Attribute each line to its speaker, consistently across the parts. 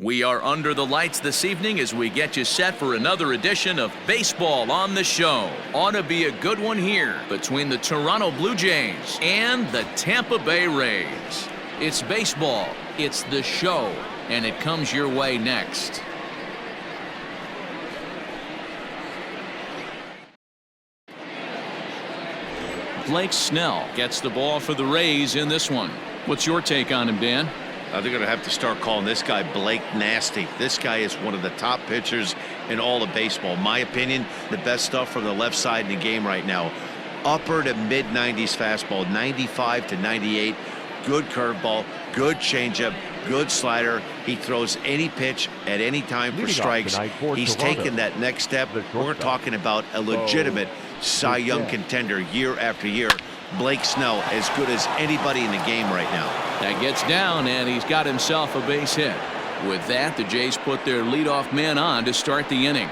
Speaker 1: We are under the lights this evening as we get you set for another edition of Baseball on the Show. Ought to be a good one here between the Toronto Blue Jays and the Tampa Bay Rays. It's baseball, it's the show, and it comes your way next. Blake Snell gets the ball for the Rays in this one. What's your take on him, Dan?
Speaker 2: They're going to have to start calling this guy Blake Nasty. This guy is one of the top pitchers in all of baseball. My opinion, the best stuff from the left side in the game right now. Upper to mid-90s fastball, 95 to 98. Good curveball, good changeup, good slider. He throws any pitch at any time for strikes. He's taken that next step. We're talking about a legitimate Cy Young contender year after year. Blake Snell, as good as anybody in the game right now.
Speaker 1: That gets down, and he's got himself a base hit. With that, the Jays put their leadoff man on to start the inning.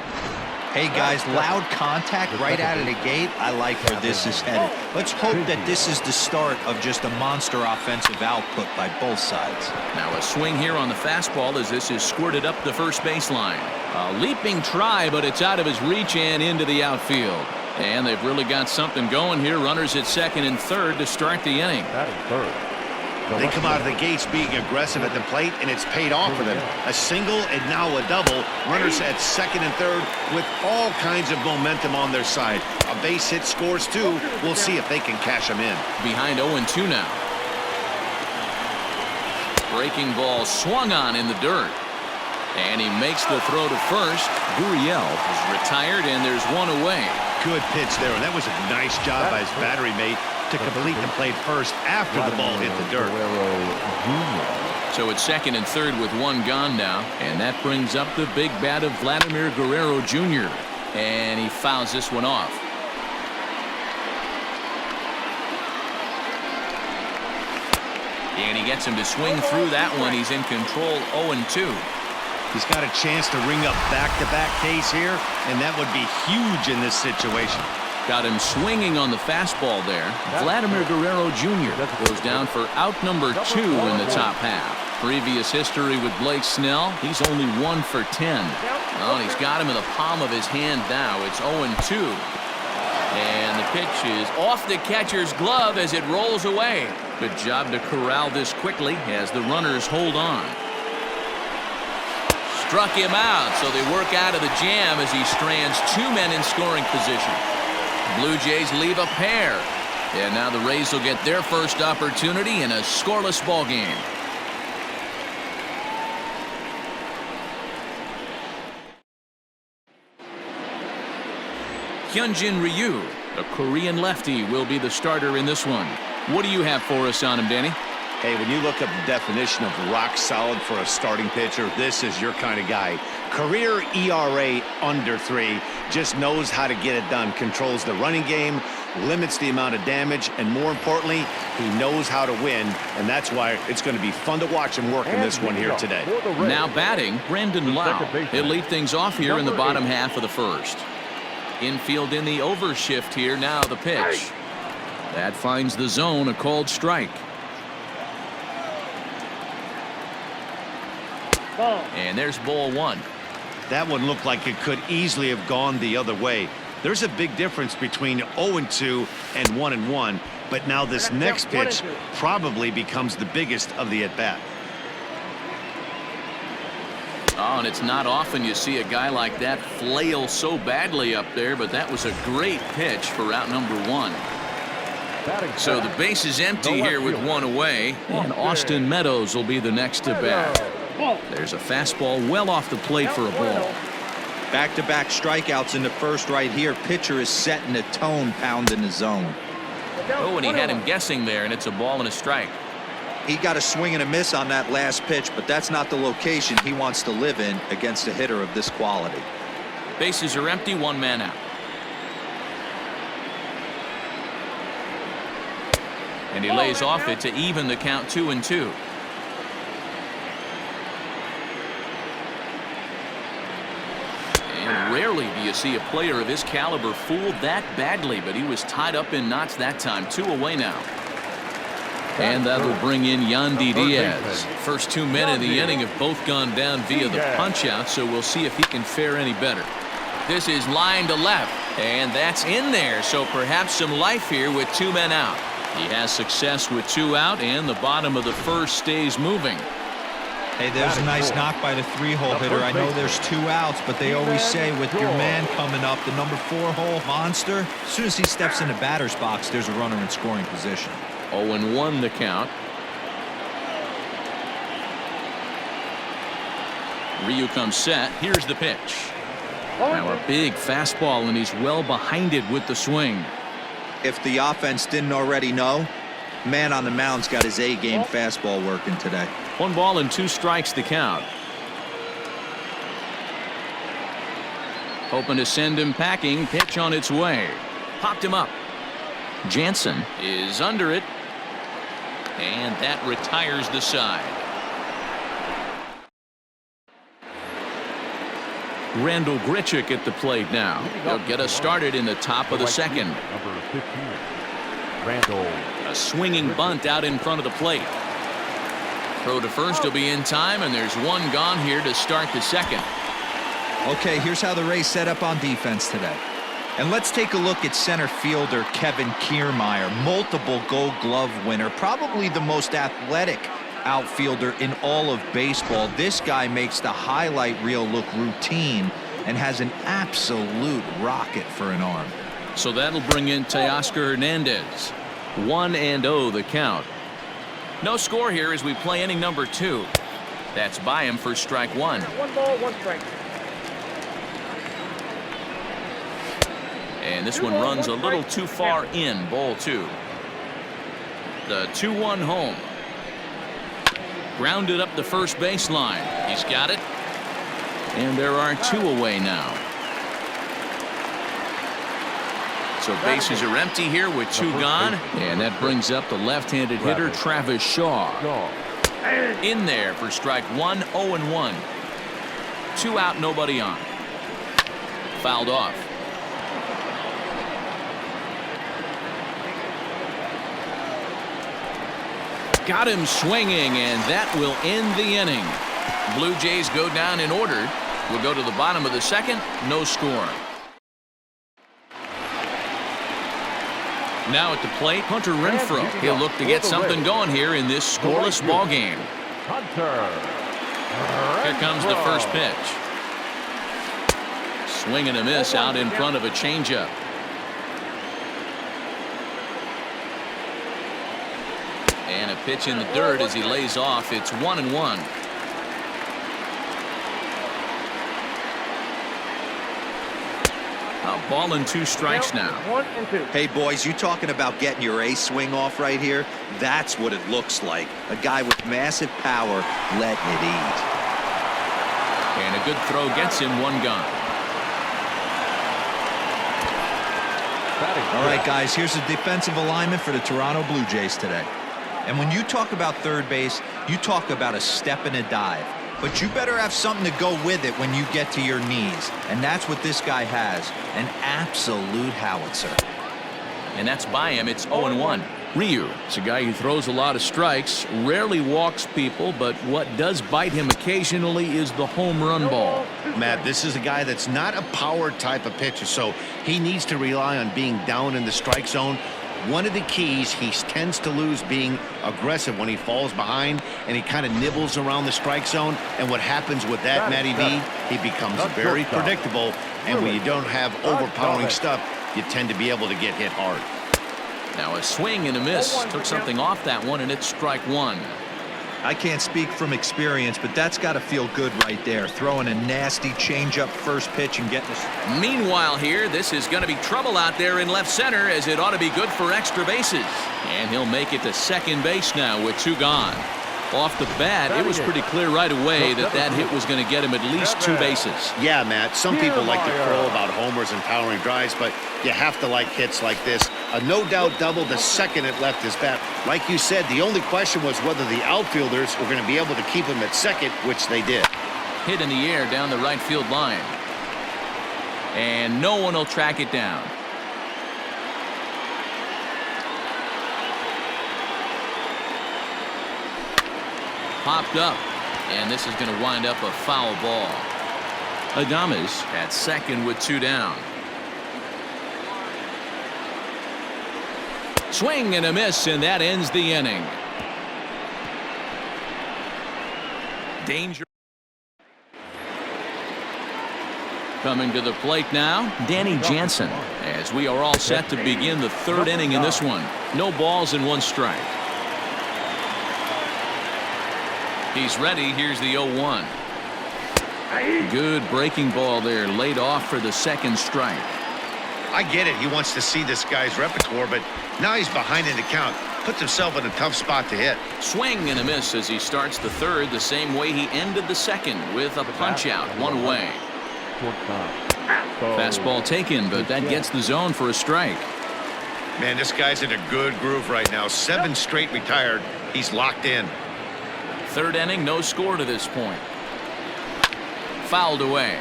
Speaker 3: Hey guys, loud contact right out of the gate. I like where this is headed. Let's hope that this is the start of just a monster offensive output by both sides.
Speaker 1: Now a swing here on the fastball as this is squirted up the first baseline. A leaping try, but it's out of his reach and into the outfield. And they've really got something going here. Runners at second and third to start the inning.
Speaker 2: They come out of the gates being aggressive at the plate, and it's paid off for them. A single and now a double. Runners at second and third with all kinds of momentum on their side. A base hit scores too. We'll see if they can cash them in.
Speaker 1: Behind 0-2 now. Breaking ball swung on in the dirt. And he makes the throw to first. Gurriel is retired, and there's one away.
Speaker 2: Good pitch there, and that was a nice job by his battery mate to complete the play first after the ball hit the dirt.
Speaker 1: So it's second and third with one gone now, and that brings up the big bat of Vladimir Guerrero Jr. And he fouls this one off. And he gets him to swing through that one. He's in control, 0-2.
Speaker 2: He's got a chance to ring up back-to-back Ks here, and that would be huge in this situation.
Speaker 1: Got him swinging on the fastball there. Vladimir Guerrero Jr. goes down for out number 2 in the top half. Previous history with Blake Snell, he's only 1 for 10. Well, he's got him in the palm of his hand now. It's 0-2. And the pitch is off the catcher's glove as it rolls away. Good job to corral this quickly as the runners hold on. Struck him out, so they work out of the jam as he strands 2 men in scoring position. Blue Jays leave a pair. And now the Rays will get their first opportunity in a scoreless ball game. Hyunjin Ryu, a Korean lefty, will be the starter in this one. What do you have for us on him, Danny?
Speaker 2: Hey, when you look up the definition of rock solid for a starting pitcher, this is your kind of guy. Career ERA under 3, just knows how to get it done, controls the running game, limits the amount of damage, and more importantly, he knows how to win, and that's why it's going to be fun to watch him work in this one here today.
Speaker 1: Now batting, Brandon Lau. He'll lead things off here in the bottom half of the first. Infield in the overshift here, now the pitch. That finds the zone, a called strike. And there's ball 1.
Speaker 2: That one looked like it could easily have gone the other way. There's a big difference between 0-2 and 1-1, but now this next pitch probably becomes the biggest of the at-bat.
Speaker 1: Oh, and it's not often you see a guy like that flail so badly up there, but that was a great pitch for out number 1. So the base is empty here with 1 away, and Austin Meadows will be the next to bat. There's a fastball well off the plate for a ball.
Speaker 3: Back-to-back strikeouts in the first right here. Pitcher is setting the tone, pounding the zone.
Speaker 1: Oh, and he had him guessing there, and it's a ball and a strike.
Speaker 3: He got a swing and a miss on that last pitch, but that's not the location he wants to live in against a hitter of this quality.
Speaker 1: Bases are empty, 1 man out. And he lays off it to even the count 2-2. And rarely do you see a player of his caliber fooled that badly, but he was tied up in knots that time. 2 away now. And that'll bring in Yandy Diaz. First 2 men of the inning have both gone down via the punch-out, so we'll see if he can fare any better. This is line to left, and that's in there, so perhaps some life here with 2 men out. He has success with 2 out, and the bottom of the first stays moving.
Speaker 3: Hey, there's a nice knock by the 3-hole hitter. I know there's 2 outs, but they always say with your man coming up, the number 4-hole monster, as soon as he steps in the batter's box, there's a runner in scoring position.
Speaker 1: 0-1 the count. Ryu comes set. Here's the pitch. Now a big fastball, and he's well behind it with the swing.
Speaker 3: If the offense didn't already know, man on the mound's got his A-game fastball working today.
Speaker 1: 1 ball and 2 strikes the count. Hoping to send him packing. Pitch on its way. Popped him up. Jansen is under it. And that retires the side. Randall Grichuk at the plate now. He'll get us started in the top of the second.
Speaker 4: Number 15, Randall.
Speaker 1: A swinging bunt out in front of the plate. Throw to first will be in time, and there's 1 gone here to start the second.
Speaker 3: Okay, here's how the Rays set up on defense today. And let's take a look at center fielder Kevin Kiermaier, multiple Gold Glove winner, probably the most athletic outfielder in all of baseball. This guy makes the highlight reel look routine and has an absolute rocket for an arm.
Speaker 1: So that'll bring in Teoscar Hernandez. 1-0 the count. No score here as we play inning number 2. That's by him for strike 1.
Speaker 4: 1 ball, 1 strike.
Speaker 1: And this one runs a little too far in. Ball 2. The 2-1 home. Grounded up the first baseline. He's got it. And there are 2 away now. So bases are empty here with 2 gone. And that brings up the left-handed hitter Travis Shaw. In there for strike 1. 0-1. 2 out, nobody on. Fouled off. Got him swinging, and that will end the inning. Blue Jays go down in order. We'll go to the bottom of the second. No score. Now at the plate, Hunter Renfroe. He'll look to get something going here in this scoreless ball game. Here comes the first pitch. Swing and a miss out in front of a changeup. And a pitch in the dirt as he lays off. It's 1-1. A ball and 2 strikes now.
Speaker 4: 1-2.
Speaker 3: Hey, boys, you talking about getting your ace swing off right here? That's what it looks like. A guy with massive power letting it eat.
Speaker 1: And a good throw gets him 1 gone.
Speaker 3: All right, guys, here's the defensive alignment for the Toronto Blue Jays today. And when you talk about third base, you talk about a step and a dive. But you better have something to go with it when you get to your knees. And that's what this guy has, an absolute howitzer.
Speaker 1: And that's by him. It's 0-1. Ryu, it's a guy who throws a lot of strikes, rarely walks people, but what does bite him occasionally is the home run ball.
Speaker 2: Matt, this is a guy that's not a power type of pitcher, so he needs to rely on being down in the strike zone. One of the keys, he tends to lose being aggressive when he falls behind and he kind of nibbles around the strike zone. And what happens with that, Matty V, he becomes very predictable. And when you don't have overpowering stuff, you tend to be able to get hit hard.
Speaker 1: Now a swing and a miss. Took something off that one, and it's strike 1.
Speaker 3: I can't speak from experience, but that's got to feel good right there. Throwing a nasty changeup first pitch and getting this.
Speaker 1: Meanwhile here, this is going to be trouble out there in left center, as it ought to be good for extra bases. And he'll make it to second base now with 2 gone. Off the bat, it was pretty clear right away that that hit was going to get him at least 2 bases.
Speaker 2: Yeah, Matt, some people like to crow about homers and powering drives, but you have to like hits like this. A no-doubt double the second it left his bat. Like you said, the only question was whether the outfielders were going to be able to keep him at second, which they did.
Speaker 1: Hit in the air down the right field line. And no one will track it down. popped up, and this is going to wind up a foul ball. Adames at second with 2 down. Swing and a miss, and that ends the inning. Danger. Coming to the plate now, Danny Jansen, as we are all set to begin the 3rd inning in this one. No balls and 1 strike. He's ready. Here's the 0-1. Good breaking ball there, laid off for the 2nd strike.
Speaker 2: I get it. He wants to see this guy's repertoire, but now he's behind in the count. Puts himself in a tough spot to hit.
Speaker 1: Swing and a miss as he starts the 3rd the same way he ended the 2nd, with a punch out, 1 away. Fastball taken, but that gets the zone for a strike.
Speaker 2: Man, this guy's in a good groove right now. 7 straight retired. He's locked in.
Speaker 1: 3rd inning, no score to this point. Fouled away.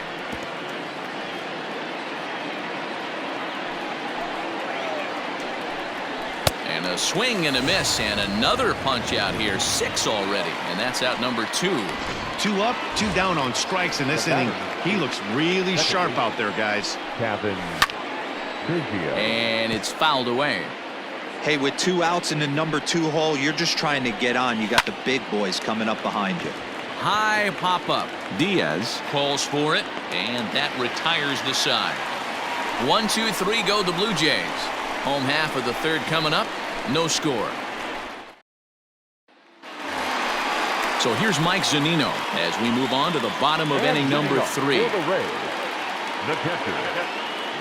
Speaker 1: And a swing and a miss, and another punch out here. 6 already, and that's out number 2.
Speaker 2: 2 up, 2 down on strikes in this inning. He looks really sharp out there, guys.
Speaker 1: And it's fouled away.
Speaker 3: Hey, with 2 outs in the number 2 hole, you're just trying to get on. You got the big boys coming up behind you.
Speaker 1: High pop up. Diaz calls for it, and that retires the side. 1, 2, 3 go the Blue Jays. Home half of the 3rd coming up. No score. So here's Mike Zunino as we move on to the bottom of inning number 3.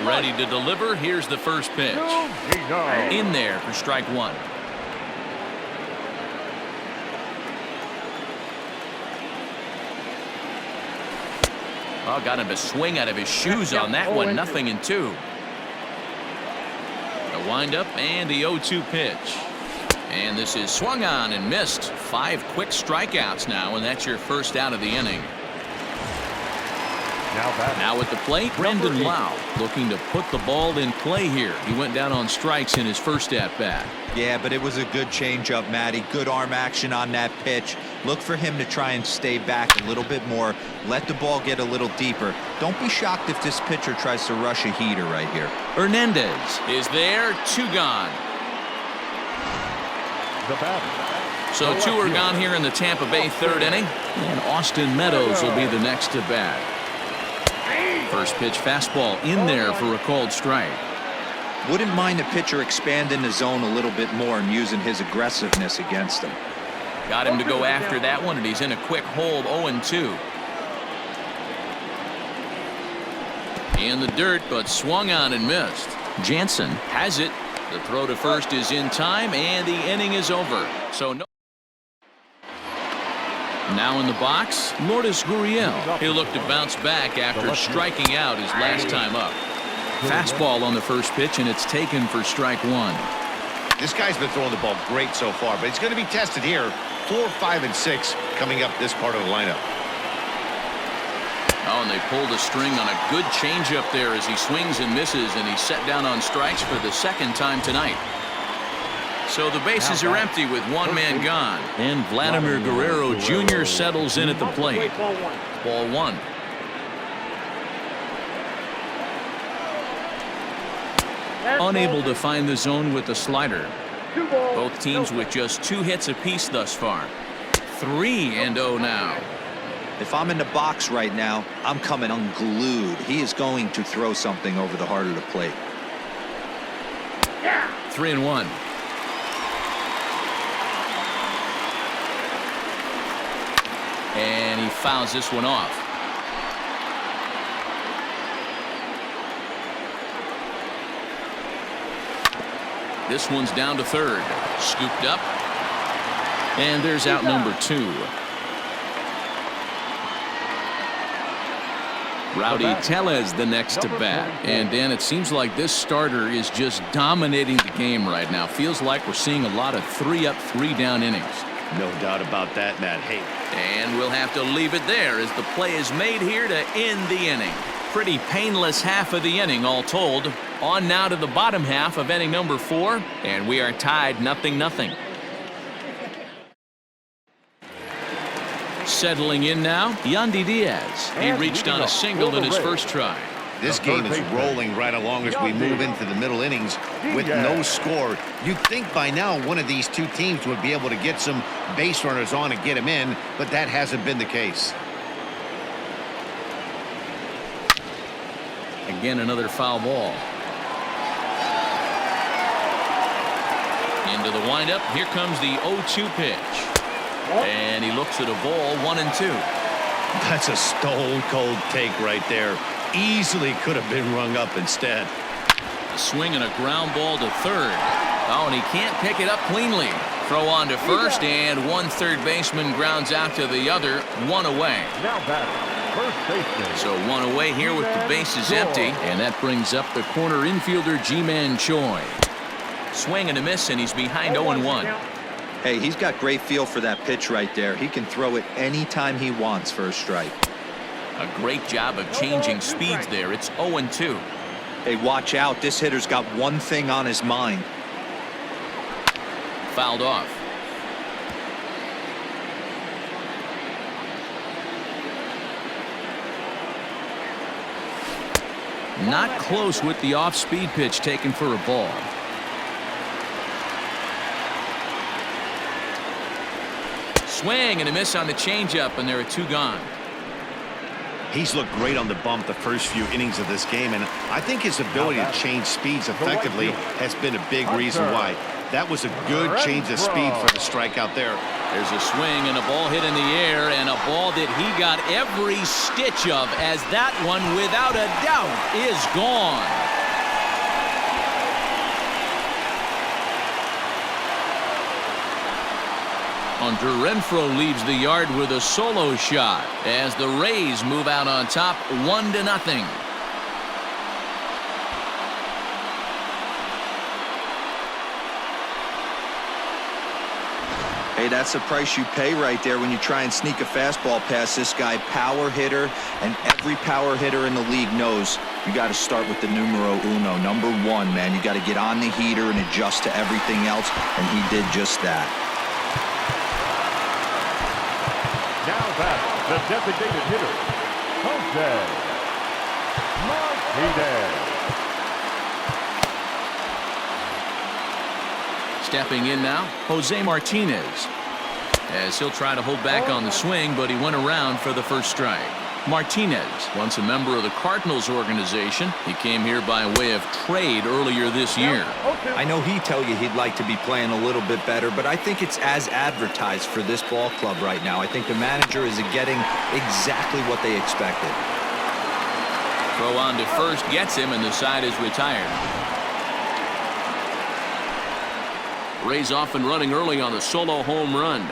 Speaker 1: Ready to deliver. Here's the first pitch. In there for strike 1. Oh, got him to swing out of his shoes on that one. 0-2. The windup and the 0-2 pitch. And this is swung on and missed. 5 quick strikeouts now, and that's your first out of the inning. Now at the plate, Brendan Lau looking to put the ball in play here. He went down on strikes in his first at-bat.
Speaker 3: Yeah, but it was a good changeup, Matty. Good arm action on that pitch. Look for him to try and stay back a little bit more. Let the ball get a little deeper. Don't be shocked if this pitcher tries to rush a heater right here.
Speaker 1: Hernandez is there. 2 gone. So 2 are gone here in the Tampa Bay 3rd inning. And Austin Meadows will be the next to bat. First pitch fastball in there for a called strike.
Speaker 3: Wouldn't mind the pitcher expanding the zone a little bit more and using his aggressiveness against him.
Speaker 1: Got him to go after that one, and he's in a quick hold. 0-2. In the dirt, but swung on and missed. Jansen has it. The throw to first is in time, and the inning is over. So no. Now in the box, Lourdes Gurriel. He'll look to bounce back after striking out his last time up. Fastball on the first pitch, and it's taken for strike 1.
Speaker 2: This guy's been throwing the ball great so far, but he's going to be tested here. 4, 5, and 6 coming up this part of the lineup.
Speaker 1: Oh, and they pulled a string on a good changeup there as he swings and misses, and he's set down on strikes for the 2nd time tonight. So the bases are empty with 1 man gone, and Vladimir Guerrero Jr. settles in at the plate. Ball 1. Unable to find the zone with the slider. Both teams with just 2 hits apiece thus far. 3-0 now.
Speaker 3: If I'm in the box right now, I'm coming unglued. He is going to throw something over the heart of the plate.
Speaker 1: 3-1. And he fouls this one off. This one's down to 3rd. Scooped up. And there's out number 2. Rowdy Tellez the next to bat. And Dan, it seems like this starter is just dominating the game right now. Feels like we're seeing a lot of 3-up, 3-down innings.
Speaker 2: No doubt about that, Matt. Hey.
Speaker 1: And we'll have to leave it there as the play is made here to end the inning. Pretty painless half of the inning all told. On now to the bottom half of inning number 4, and we are tied 0-0. Settling in now, Yandy Diaz. He reached on a single in his first try.
Speaker 2: This game is rolling right along as we move into the middle innings with no score. You'd think by now one of these two teams would be able to get some base runners on and get them in, but that hasn't been the case.
Speaker 1: Again, another foul ball. Into the windup. Here comes the 0-2 pitch. And he looks at a ball, 1-2.
Speaker 2: That's a stone-cold take right there. Easily could have been rung up instead.
Speaker 1: A swing and a ground ball to third. Oh, and he can't pick it up cleanly. Throw on to first, and one third baseman grounds out to the other, one away.
Speaker 4: Now back, first baseman.
Speaker 1: So one away here with the bases empty, and that brings up the corner infielder Ji-Man Choi. Swing and a miss, and he's behind 0-1.
Speaker 3: Hey, he's got great feel for that pitch right there. He can throw it anytime he wants for a strike.
Speaker 1: A great job of changing speeds there. It's 0-2.
Speaker 3: Hey, watch out. This hitter's got one thing on his mind.
Speaker 1: Fouled off. Not close with the off-speed pitch taken for a ball. Swing and a miss on the changeup, and there are two gone.
Speaker 2: He's looked great on the bump the first few innings of this game, and I think his ability to change speeds effectively has been a big reason why. That was a good change of speed for the strikeout there.
Speaker 1: There's a swing and a ball hit in the air, and a ball that he got every stitch of, as that one, without a doubt, is gone. Hunter Renfroe leaves the yard with a solo shot as the Rays move out on top 1-0.
Speaker 3: Hey, that's the price you pay right there when you try and sneak a fastball past this guy. Power hitter, and every power hitter in the league knows you got to start with the numero uno, number one, man. You got to get on the heater and adjust to everything else, and he did just that.
Speaker 4: Now back, the designated hitter, Jose Martinez.
Speaker 1: Stepping in now, Jose Martinez. As he'll try to hold back on the swing, but he went around for the first strike. Martinez, once a member of the Cardinals organization, he came here by way of trade earlier this year.
Speaker 3: I know he'd tell you he'd like to be playing a little bit better, but I think it's as advertised for this ball club right now. I think the manager is getting exactly what they expected.
Speaker 1: Throw on to first gets him, and the side is retired. Rays off and running early on a solo home run.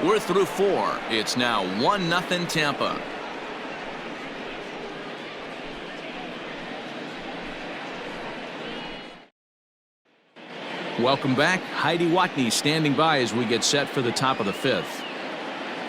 Speaker 1: We're through 4. It's now 1-0 Tampa. Welcome back. Heidi Watney standing by as we get set for the top of the 5th.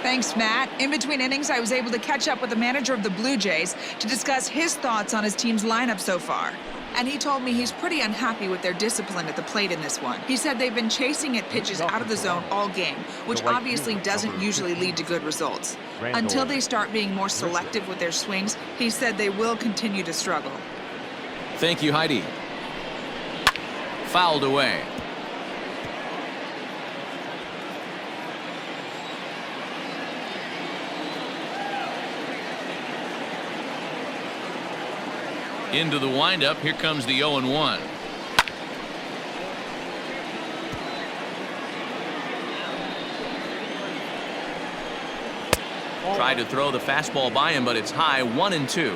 Speaker 5: Thanks, Matt. In between innings, I was able to catch up with the manager of the Blue Jays to discuss his thoughts on his team's lineup so far. And he told me he's pretty unhappy with their discipline at the plate in this one. He said they've been chasing at pitches out of the zone all game, which obviously doesn't usually lead to good results. Until they start being more selective with their swings, he said they will continue to struggle.
Speaker 1: Thank you, Heidi. Fouled away. Into the windup. Here comes the 0-1. Tried to throw the fastball by him, but it's high. 1-2.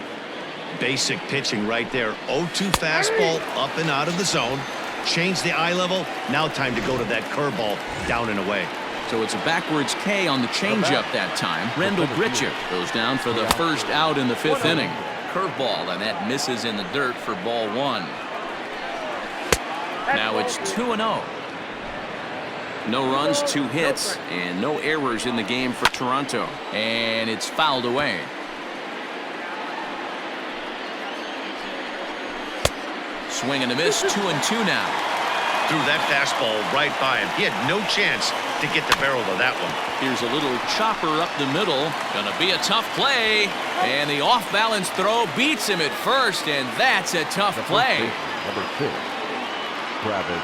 Speaker 2: Basic pitching right there. 0-2 fastball up and out of the zone. Change the eye level. Now time to go to that curveball down and away.
Speaker 1: So it's a backwards K on the changeup that time. Rendell Gritcher goes down for the first out in the 5th inning. Curveball, and that misses in the dirt for ball 1. Now it's 2-0. No runs, 2 hits, and no errors in the game for Toronto. And it's fouled away. Swing and a miss, 2-2 now.
Speaker 2: Threw that fastball right by him. He had no chance to get the barrel of that one.
Speaker 1: Here's a little chopper up the middle. Gonna be a tough play. And the off-balance throw beats him at first, and that's a tough play.
Speaker 4: Number 2.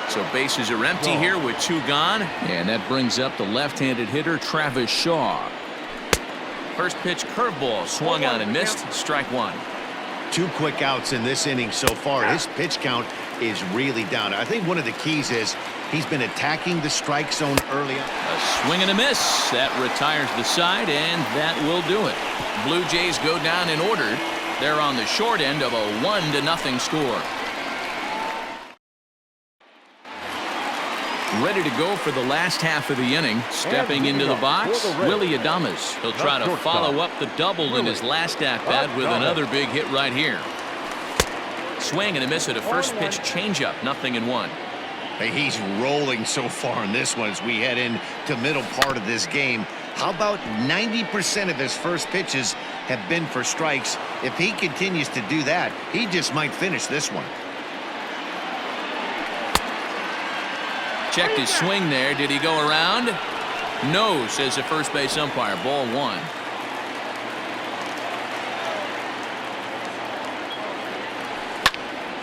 Speaker 1: So bases are empty here with 2 gone. And that brings up the left-handed hitter, Travis Shaw. First pitch curveball swung on and missed. Strike 1.
Speaker 2: 2 quick outs in this inning so far. His pitch count is really down. I think one of the keys is he's been attacking the strike zone early on.
Speaker 1: A swing and a miss. That retires the side, and that will do it. Blue Jays go down in order. They're on the short end of a 1-0 score. Ready to go for the last half of the inning. Stepping into the box, Willie Adames. He'll try to follow up the double in his last at-bat with another big hit right here. Swing and a miss at a first pitch changeup. 0-1.
Speaker 2: Hey, he's rolling so far in this one as we head into middle part of this game. How about 90% of his first pitches have been for strikes? If he continues to do that, he just might finish this one.
Speaker 1: Checked his swing there. Did he go around? No, says the first base umpire. Ball 1.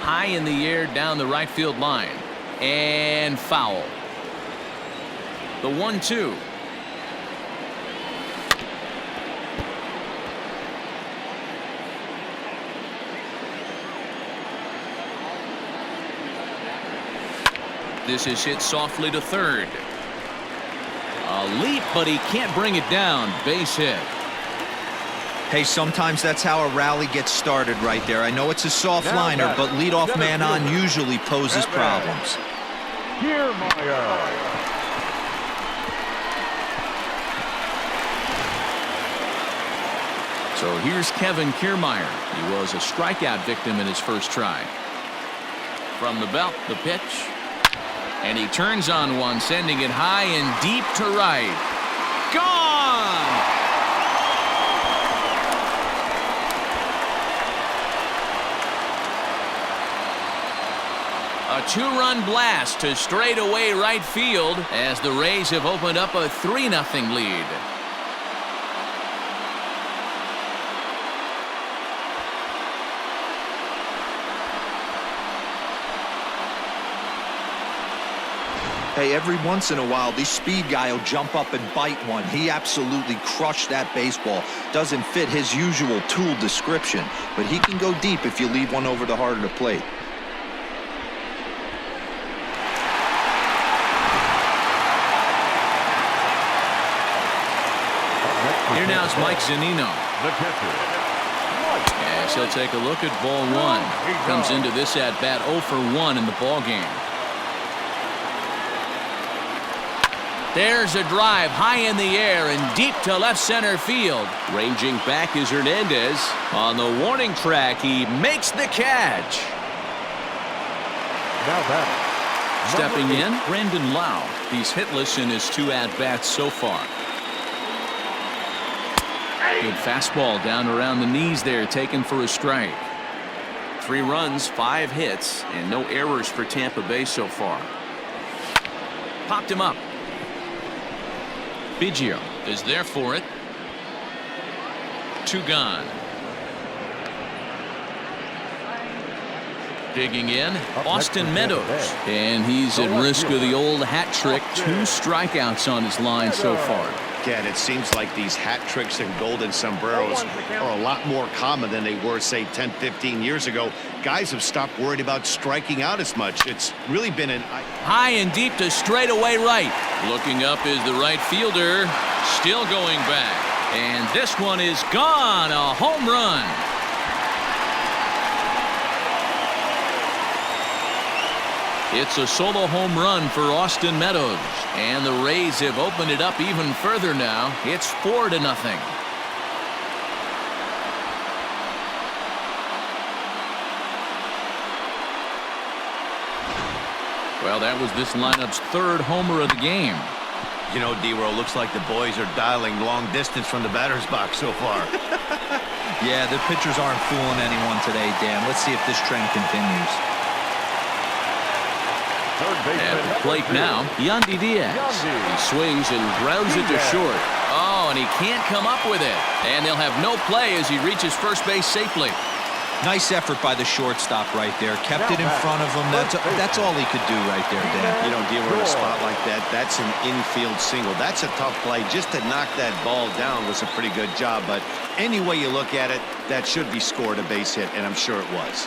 Speaker 1: High in the air down the right field line. And foul. The 1-2. This is hit softly to third. A leap, but he can't bring it down. Base hit.
Speaker 3: Hey, sometimes that's how a rally gets started right there. I know it's a soft liner, but leadoff man on usually poses problems.
Speaker 1: So here's Kevin Kiermaier. He was a strikeout victim in his first try. From the belt, the pitch. And he turns on one, sending it high and deep to right. Gone! A 2-run blast to straightaway right field as the Rays have opened up a 3-0 lead.
Speaker 3: Hey, every once in a while, this speed guy will jump up and bite one. He absolutely crushed that baseball. Doesn't fit his usual tool description, but he can go deep if you leave one over the heart of the plate.
Speaker 1: Here now is Mike Zunino. As he'll take a look at ball 1. Comes into this at-bat 0 for 1 in the ball game. There's a drive high in the air and deep to left center field. Ranging back is Hernandez. On the warning track, he makes the catch.
Speaker 4: Now back.
Speaker 1: Stepping in, Brandon Lau. He's hitless in his 2 at-bats so far. Good fastball down around the knees there, taken for a strike. 3 runs, 5 hits, and no errors for Tampa Bay so far. Popped him up. Biggio is there for it. 2 gone. Digging in, Austin Meadows. And he's at risk of the old hat trick. 2 strikeouts on his line so far.
Speaker 2: Again, it seems like these hat tricks and golden sombreros are a lot more common than they were, say, 10, 15 years ago. Guys have stopped worried about striking out as much. It's really been an...
Speaker 1: High and deep to straightaway right. Looking up is the right fielder. Still going back. And this one is gone. A home run. It's a solo home run for Austin Meadows. And the Rays have opened it up even further now. It's 4-0. Well, that was this lineup's 3rd homer of the game.
Speaker 2: You know, D-Row, looks like the boys are dialing long distance from the batter's box so far.
Speaker 3: Yeah, the pitchers aren't fooling anyone today, Dan. Let's see if this trend continues.
Speaker 1: At the plate now, Yandy Diaz. He swings and grounds it to short. Oh, and he can't come up with it. And they'll have no play as he reaches first base safely.
Speaker 3: Nice effort by the shortstop right there. Kept it in front of him. That's all he could do right there, Dan.
Speaker 2: You know, dealing with a spot like that, that's an infield single. That's a tough play. Just to knock that ball down was a pretty good job. But any way you look at it, that should be scored a base hit, and I'm sure it was.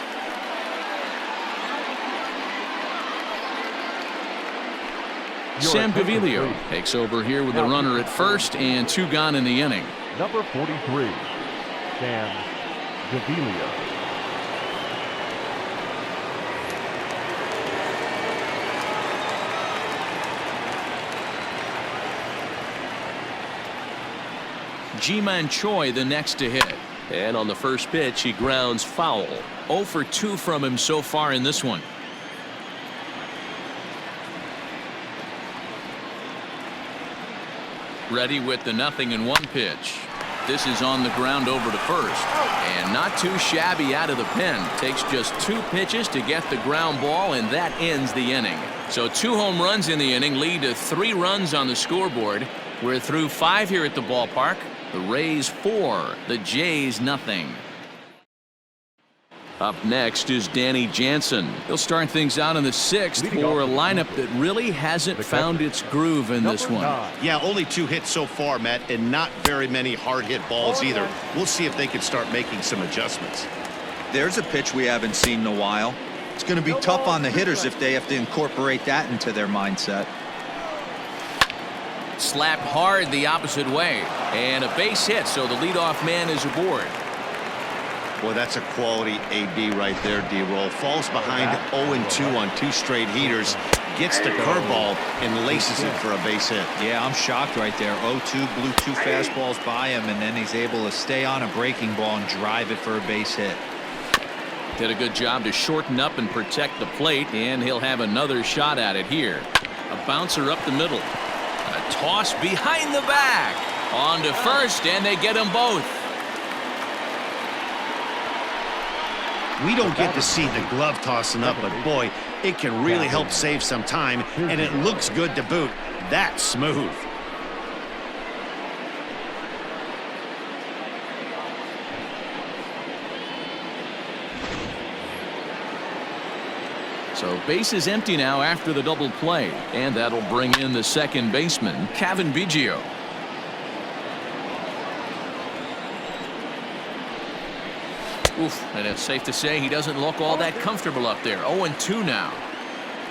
Speaker 1: Sam Gaviglio takes over here with a runner at first and 2 gone in the inning.
Speaker 4: Number 43, Sam Gaviglio.
Speaker 1: Ji-Man Choi the next to hit. And on the first pitch, he grounds foul. 0 for 2 from him so far in this one. Ready with the 0-1 pitch. This is on the ground over to first. And not too shabby out of the pen. Takes just 2 pitches to get the ground ball, and that ends the inning. So 2 home runs in the inning lead to 3 runs on the scoreboard. We're through 5 here at the ballpark. The Rays 4, the Jays nothing. Up next is Danny Jansen. He'll start things out in the 6th for a lineup that really hasn't found its groove in this one.
Speaker 2: Yeah, only 2 hits so far, Matt, and not very many hard hit balls either. We'll see if they can start making some adjustments.
Speaker 3: There's a pitch we haven't seen in a while. It's going to be tough on the hitters if they have to incorporate that into their mindset.
Speaker 1: Slapped hard the opposite way, and a base hit, so the leadoff man is aboard.
Speaker 2: Boy, that's a quality AB right there, D-Roll. Falls behind 0-2 on 2 straight heaters, gets the curveball and laces it for a base hit.
Speaker 3: Yeah, I'm shocked right there. 0-2, blew 2 fastballs by him, and then he's able to stay on a breaking ball and drive it for a base hit.
Speaker 1: Did a good job to shorten up and protect the plate, and he'll have another shot at it here. A bouncer up the middle. A toss behind the back. On to first, and they get them both.
Speaker 2: We don't get to see the glove tossing up, but boy, it can really help save some time, and it looks good to boot. That's smooth.
Speaker 1: So base is empty now after the double play, and that'll bring in the second baseman, Cavan Biggio. Oof, and it's safe to say he doesn't look all that comfortable up there. 0-2 now.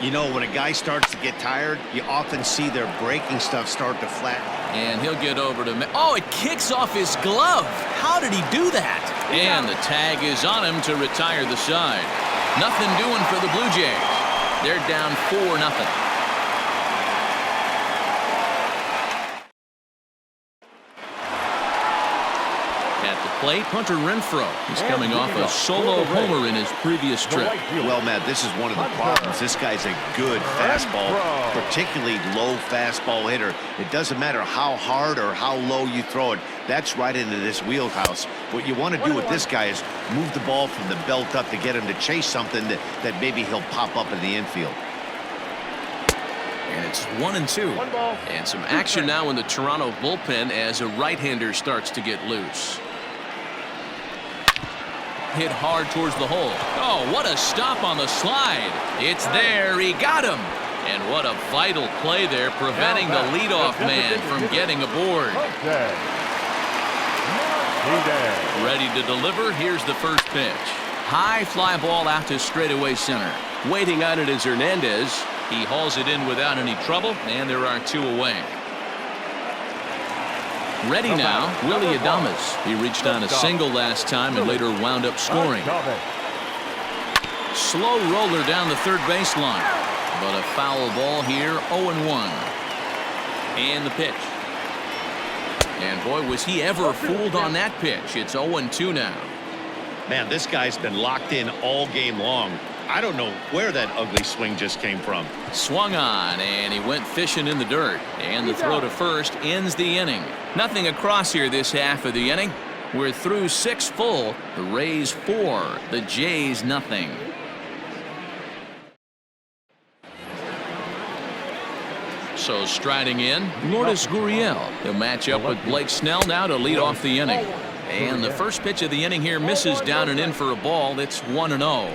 Speaker 2: You know, when a guy starts to get tired, you often see their breaking stuff start to flatten.
Speaker 1: And he'll get over to... Oh, it kicks off his glove. How did he do that? And the tag is on him to retire the side. Nothing doing for the Blue Jays. They're down 4-0. At the plate, Hunter Renfroe. He's coming off a solo homer in his previous trip.
Speaker 2: Well, Matt, this is one of the problems. This guy's a good fastball, particularly low fastball hitter. It doesn't matter how hard or how low you throw it. That's right into this wheelhouse. What you want to do with this guy is move the ball from the belt up to get him to chase something that maybe he'll pop up in the infield.
Speaker 1: And it's 1-2. And some action now in the Toronto bullpen as a right-hander starts to get loose. Hit hard towards the hole. Oh, what a stop on the slide. It's there. He got him. And what a vital play there, preventing the leadoff man from getting aboard. Ready to deliver. Here's the first pitch. High fly ball out to straightaway center. Waiting on it is Hernandez. He hauls it in without any trouble, and there are 2 away. Ready now, Willie Adames. He reached on a single last time and later wound up scoring. Slow roller down the third baseline, but a foul ball here, 0-1. And the pitch. And boy, was he ever fooled on that pitch. It's 0-2 now.
Speaker 2: Man, this guy's been locked in all game long. I don't know where that ugly swing just came from.
Speaker 1: Swung on, and he went fishing in the dirt. And the throw to first ends the inning. Nothing across here this half of the inning. We're through 6 full. The Rays 4, the Jays nothing. So striding in, Lourdes Gurriel. He'll match up with Blake Snell now to lead off the inning. And the first pitch of the inning here misses down and in for a ball. It's 1-0.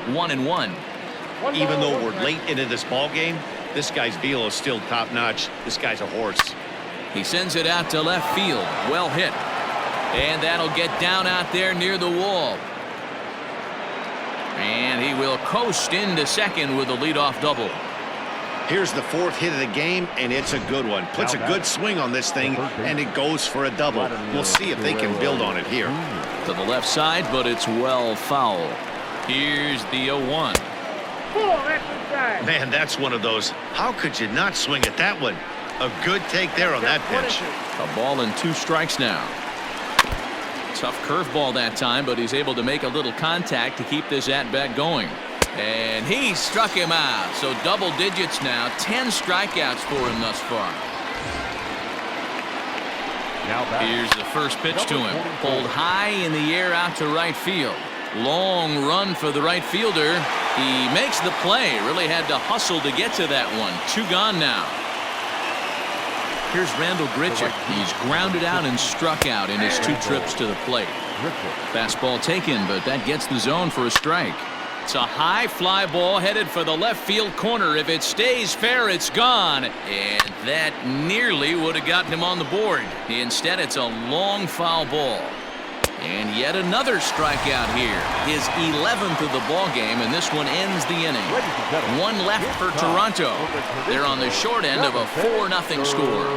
Speaker 1: 1-1.
Speaker 2: Even though we're late into this ball game, this guy's velo is still top notch. This guy's a horse.
Speaker 1: He sends it out to left field. Well hit. And that'll get down out there near the wall. And he will coast into second with a leadoff double.
Speaker 2: Here's the fourth hit of the game, and it's a good one. Puts a good swing on this thing, and it goes for a double. We'll see if they can build on it here.
Speaker 1: To the left side, but it's well foul. Here's the 0-1.
Speaker 2: Man, that's one of those. How could you not swing at that one? A good take there on that pitch.
Speaker 1: A ball and 2 strikes now. Tough curveball that time, but he's able to make a little contact to keep this at-bat going. And he struck him out. So double digits now. 10 strikeouts for him thus far. Here's the first pitch to him. Pulled high in the air out to right field. Long run for the right fielder. He makes the play. Really had to hustle to get to that one. 2 gone now. Here's Randall Grichuk. He's grounded out and struck out in his 2 trips to the plate. Fastball taken, but that gets the zone for a strike. It's a high fly ball headed for the left field corner. If it stays fair, it's gone. And that nearly would have gotten him on the board. Instead, it's a long foul ball. And yet another strikeout here. His 11th of the ball game, and this one ends the inning. 1 left for Toronto. They're on the short end of a 4-0 score.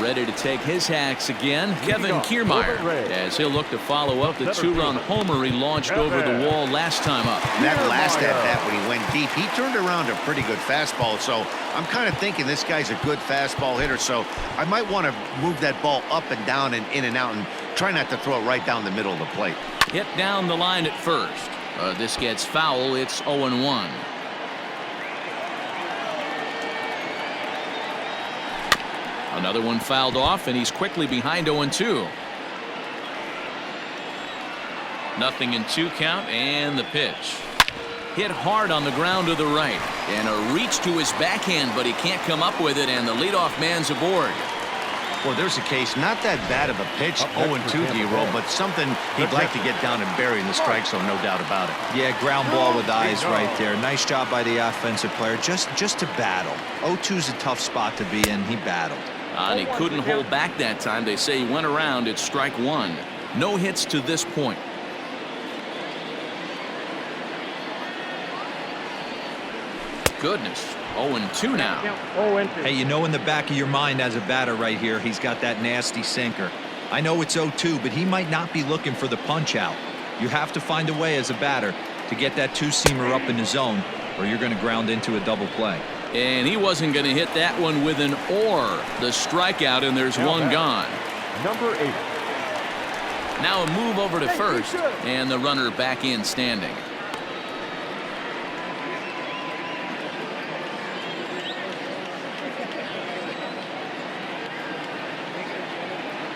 Speaker 1: Ready to take his hacks again, Kevin Kiermaier, as he'll look to follow up the 2-run homer he launched over the wall last time up.
Speaker 2: That last at-bat when he went deep, he turned around a pretty good fastball, so I'm kind of thinking this guy's a good fastball hitter, so I might want to move that ball up and down and in and out and try not to throw it right down the middle of the plate.
Speaker 1: Hit down the line at first. This gets foul. It's 0-1. Another one fouled off, and he's quickly behind 0-2. 0-2 count, and the pitch. Hit hard on the ground to the right. And a reach to his backhand, but he can't come up with it, and the leadoff man's aboard.
Speaker 2: Well, there's a case, not that bad of a pitch, 0-2, D-roll, but something he'd like to get down and bury in the strike zone, no doubt about it.
Speaker 3: Yeah, ground ball with eyes right there. Nice job by the offensive player, just to battle. 0-2's a tough spot to be in. He battled.
Speaker 1: And he couldn't hold back that time. They say he went around. It's strike 1. No hits to this point. Goodness. 0-2 now.
Speaker 3: Hey, you know in the back of your mind as a batter right here, he's got that nasty sinker. I know it's 0-2, but he might not be looking for the punch out. You have to find a way as a batter to get that 2-seamer up in the zone, or you're going to ground into a double play.
Speaker 1: And he wasn't going to hit that one with an or. The strikeout, and there's 1 gone.
Speaker 4: Number 8.
Speaker 1: Now a move over to first, and the runner back in standing.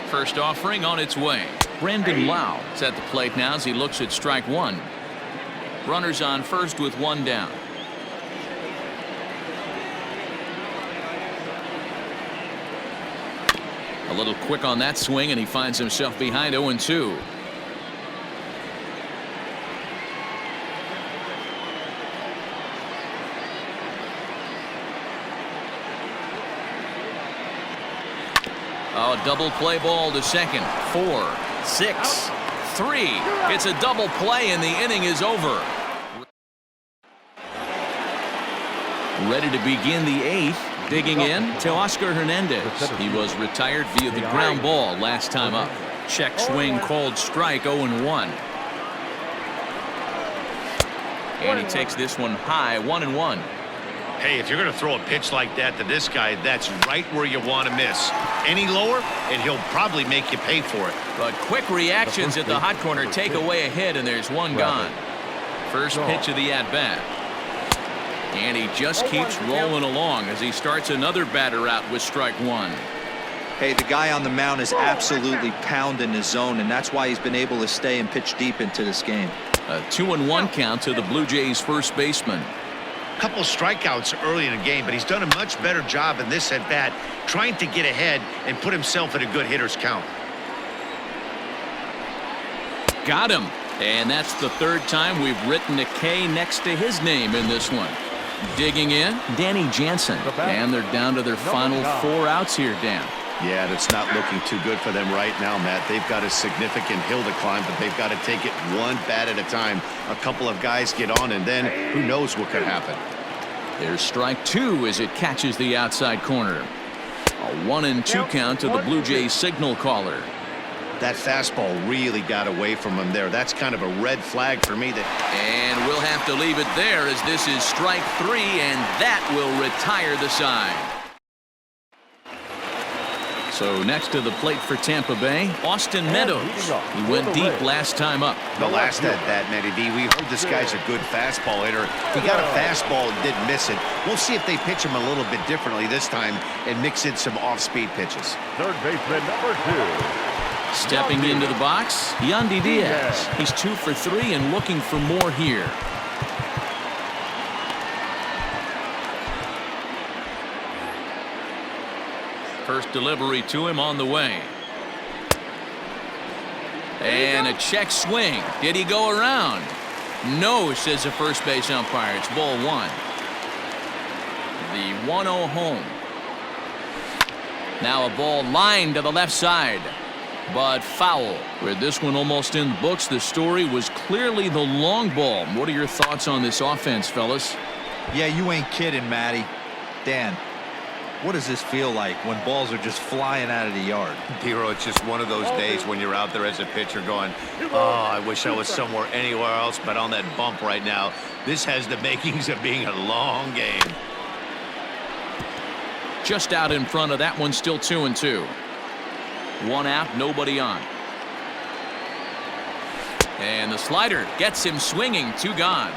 Speaker 1: First offering on its way. Brandon Lau is at the plate now as he looks at strike 1. Runners on first with 1 down. A little quick on that swing, and he finds himself behind 0-2. Oh, double play ball to second. 4, 6, 3. It's a double play, and the inning is over. Ready to begin the 8th. Digging in to Oscar Hernandez. He was retired via the ground ball last time up. Check swing called strike. 0-1. And he takes this one high. 1-1.
Speaker 2: Hey, if you're going to throw a pitch like that to this guy, that's right where you want to miss. Any lower, and he'll probably make you pay for it.
Speaker 1: But quick reactions at the hot corner take away a hit, and there's 1 gone. First pitch of the at-bat. And he just keeps rolling along as he starts another batter out with strike 1.
Speaker 3: Hey, the guy on the mound is absolutely pounding his zone, and that's why he's been able to stay and pitch deep into this game.
Speaker 1: A 2-1 count to the Blue Jays first baseman.
Speaker 2: Couple strikeouts early in the game, but he's done a much better job in this at bat, trying to get ahead and put himself in a good hitter's count.
Speaker 1: Got him. And that's the third time we've written a K next to his name in this one. Digging in, Danny Jansen. And they're down to their final 4 outs here, Dan.
Speaker 2: Yeah, that's not looking too good for them right now, Matt. They've got a significant hill to climb, but they've got to take it one bat at a time. A couple of guys get on, and then who knows what could happen.
Speaker 1: There's strike 2 as it catches the outside corner. A 1-2 count to the Blue Jays signal caller.
Speaker 2: That fastball really got away from him there. That's kind of a red flag for me.
Speaker 1: And we'll have to leave it there as this is strike 3, and that will retire the side. So next to the plate for Tampa Bay, Austin Meadows. He went deep last time up.
Speaker 2: The last at bat, Matty D, we heard this guy's a good fastball hitter. He got a fastball and didn't miss it. We'll see if they pitch him a little bit differently this time and mix in some off-speed pitches.
Speaker 4: Third baseman number 2.
Speaker 1: Stepping into the box, Yandy Diaz. He's 2 for 3 and looking for more here. First delivery to him on the way. And a check swing. Did he go around? No, says the first base umpire. It's ball 1. The 1-0 home. Now a ball lined to the left side, but foul. With this one almost in the books, the story was clearly the long ball. What are your thoughts on this offense, fellas?
Speaker 3: Yeah, you ain't kidding, Matty. Dan, what does this feel like when balls are just flying out of the yard?
Speaker 2: Hero, it's just one of those days when you're out there as a pitcher going, oh, I wish I was somewhere anywhere else but on that bump right now. This has the makings of being a long game.
Speaker 1: Just out in front of that one, still 2-2. 1 out, nobody on. And the slider gets him swinging, 2 gone.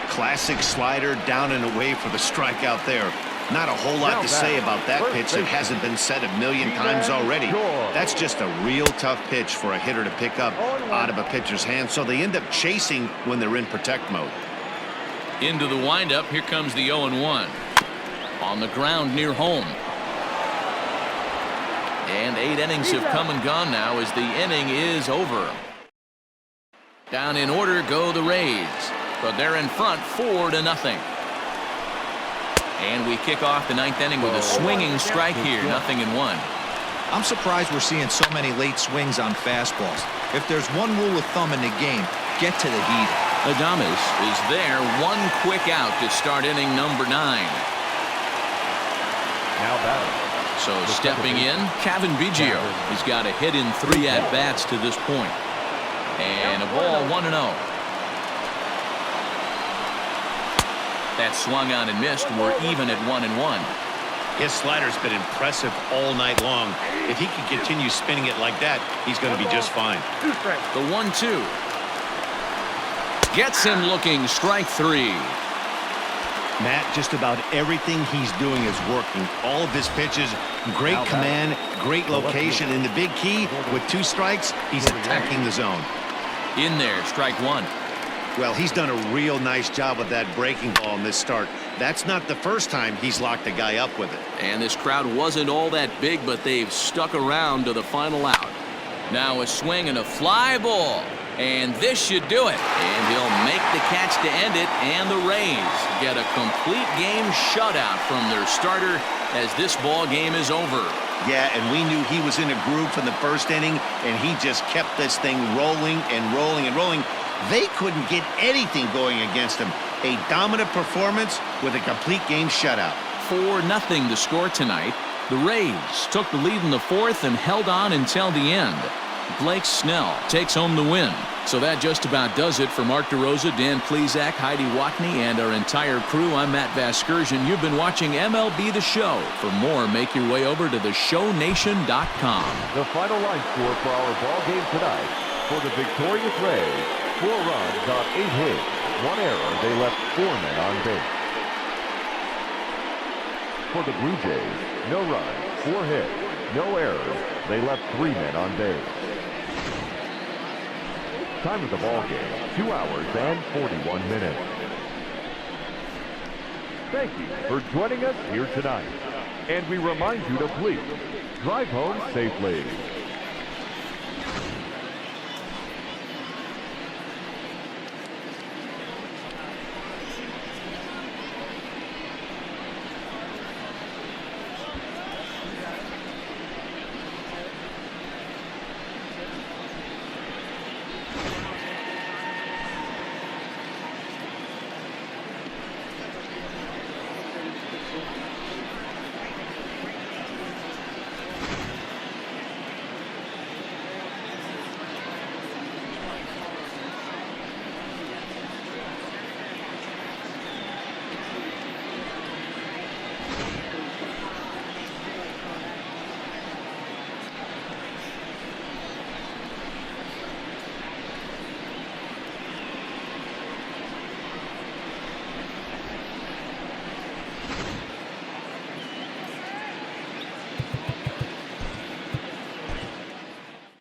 Speaker 2: Classic slider down and away for the strikeout there. Not a whole lot to say about that pitch. It hasn't been said a million times already. That's just a real tough pitch for a hitter to pick up out of a pitcher's hand, so they end up chasing when they're in protect mode.
Speaker 1: Into the windup, here comes the 0-1. On the ground near home. And 8 innings have come and gone now as the inning is over. Down in order go the Rays, but they're in front 4-0. And we kick off the 9th inning with a swinging strike here, 0-1.
Speaker 3: I'm surprised we're seeing so many late swings on fastballs. If there's one rule of thumb in the game, get to the heat.
Speaker 1: Adames is there, 1 quick out to start inning number 9.
Speaker 4: Now batting.
Speaker 1: So stepping in, Kevin Biggio. He's got a hit in 3 at-bats to this point. And a ball 1-0. That swung on and missed. We're even at 1-1.
Speaker 2: His slider's been impressive all night long. If he can continue spinning it like that, he's going to be just fine.
Speaker 1: The 1-2. Gets him looking, strike 3.
Speaker 2: Matt, just about everything he's doing is working. All of his pitches, great command, great location, and the big key, with 2 strikes, he's attacking the zone.
Speaker 1: In there, strike 1.
Speaker 2: Well, he's done a real nice job with that breaking ball in this start. That's not the first time he's locked a guy up with it.
Speaker 1: And this crowd wasn't all that big, but they've stuck around to the final out. Now a swing and a fly ball. And this should do it. And he'll make the catch to end it, and the Rays get a complete game shutout from their starter as this ball game is over.
Speaker 2: Yeah, and we knew he was in a groove from the first inning, and he just kept this thing rolling and rolling and rolling. They couldn't get anything going against him. A dominant performance with a complete game shutout.
Speaker 1: 4-0 to score tonight. The Rays took the lead in the 4th and held on until the end. Blake Snell takes home the win. So that just about does it for Mark DeRosa, Dan Plesac, Heidi Watney, and our entire crew. I'm Matt Vasgersian. You've been watching MLB The Show. For more, make your way over to theshownation.com.
Speaker 4: The final line score for our ball game tonight. For the victorious Rays, 4 runs on 8 hits, 1 error. They left 4 men on base. For the Blue Jays, no runs, 4 hits, No errors. They left 3 men on base. Time of the ball game, 2 hours and 41 minutes. Thank you for joining us here tonight. And we remind you to please drive home safely.